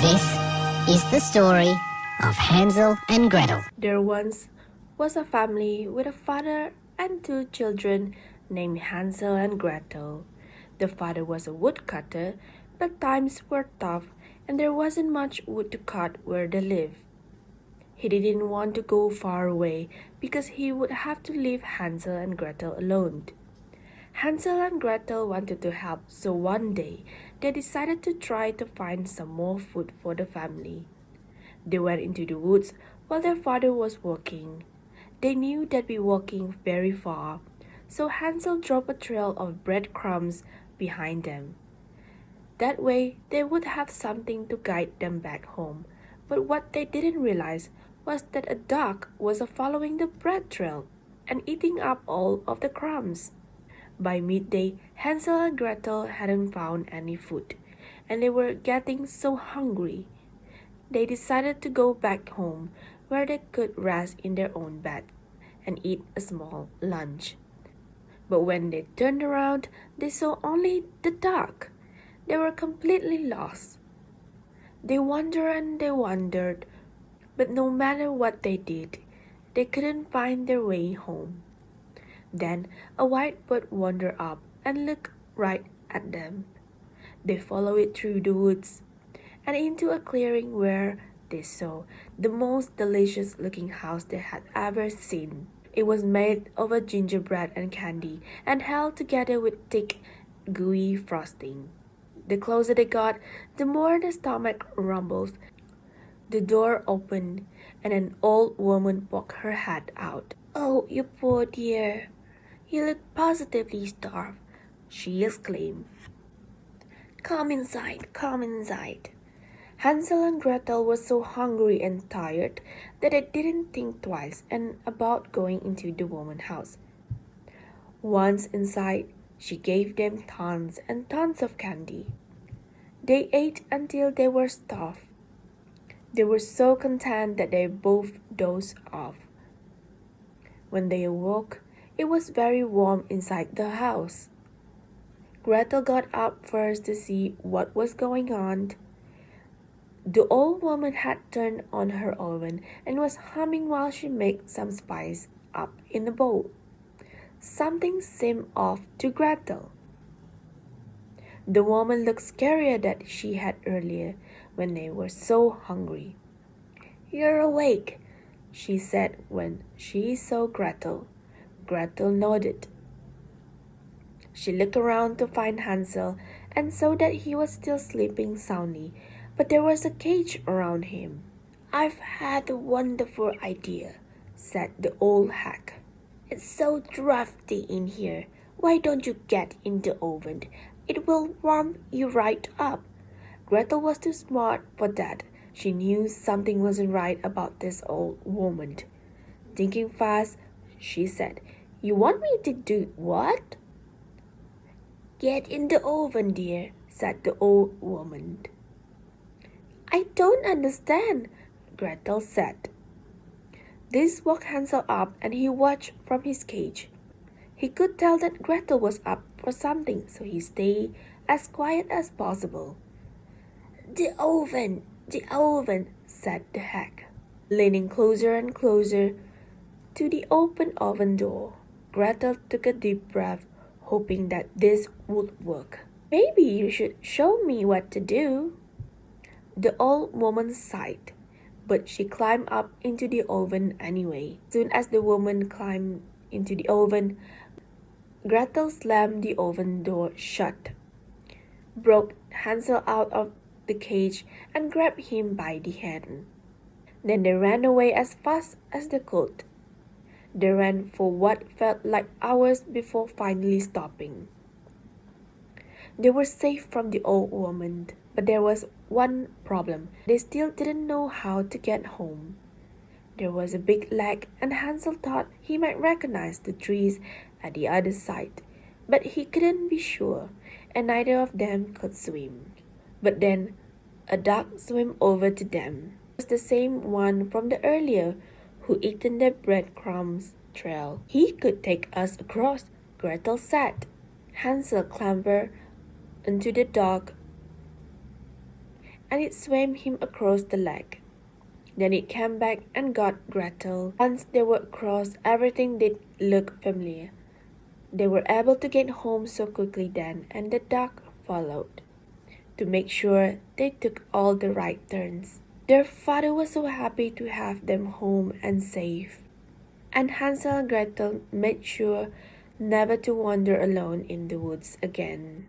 This is the story of Hansel and Gretel. There once was a family with a father and two children named Hansel and Gretel. The father was a woodcutter, but times were tough and there wasn't much wood to cut where they lived. He didn't want to go far away because he would have to leave Hansel and Gretel alone. Hansel and Gretel wanted to help, so one day they decided to try to find some more food for the family. They went into the woods while their father was working. They knew they'd be walking very far, so Hansel dropped a trail of breadcrumbs behind them. That way, they would have something to guide them back home. But what they didn't realize was that a duck was following the bread trail and eating up all of the crumbs. By midday, Hansel and Gretel hadn't found any food, and they were getting so hungry. They decided to go back home where they could rest in their own bed and eat a small lunch. But when they turned around, they saw only the duck. They were completely lost. They wondered, but no matter what they did, they couldn't find their way home. Then a white bird wandered up and looked right at them. They followed it through the woods and into a clearing where they saw the most delicious looking house they had ever seen. It was made of a gingerbread and candy and held together with thick, gooey frosting. The closer they got, the more the stomach rumbles. The door opened and an old woman poked her head out. "Oh, you poor dear! You look positively starved," she exclaimed. Come inside. Hansel and Gretel were so hungry and tired that they didn't think twice about going into the woman's house. Once inside, she gave them tons and tons of candy. They ate until they were stuffed. They were so content that they both dozed off. When they awoke, it was very warm inside the house. Gretel got up first to see what was going on. The old woman had turned on her oven and was humming while she made some spice up in a bowl. Something seemed off to Gretel. The woman looked scarier than she had earlier when they were so hungry. "You're awake," she said when she saw Gretel. Gretel nodded. She looked around to find Hansel and saw that he was still sleeping soundly, but there was a cage around him. "I've had a wonderful idea," said the old hag. "It's so drafty in here. Why don't you get in the oven? It will warm you right up." Gretel was too smart for that. She knew something wasn't right about this old woman. Thinking fast, she said, "You want me to do what?" "Get in the oven, dear," said the old woman. "I don't understand," Gretel said. This woke Hansel up and he watched from his cage. He could tell that Gretel was up for something, so he stayed as quiet as possible. The oven, said the hag, leaning closer and closer to the open oven door. Gretel took a deep breath, hoping that this would work. "Maybe you should show me what to do." The old woman sighed, but she climbed up into the oven anyway. Soon as the woman climbed into the oven, Gretel slammed the oven door shut, broke Hansel out of the cage, and grabbed him by the hand. Then they ran away as fast as they could. They ran for what felt like hours before finally stopping. They were safe from the old woman, but there was one problem. They still didn't know how to get home. There was a big lake, and Hansel thought he might recognize the trees at the other side, but he couldn't be sure, and neither of them could swim. But then a duck swam over to them. It was the same one from the earlier who eaten the breadcrumbs trail. "He could take us across," Gretel said. Hansel clambered into the duck and it swam him across the lake. Then it came back and got Gretel. Once they were across, everything did look familiar. They were able to get home so quickly then, and the duck followed. To make sure they took all the right turns. Their father was so happy to have them home and safe. And Hansel and Gretel made sure never to wander alone in the woods again.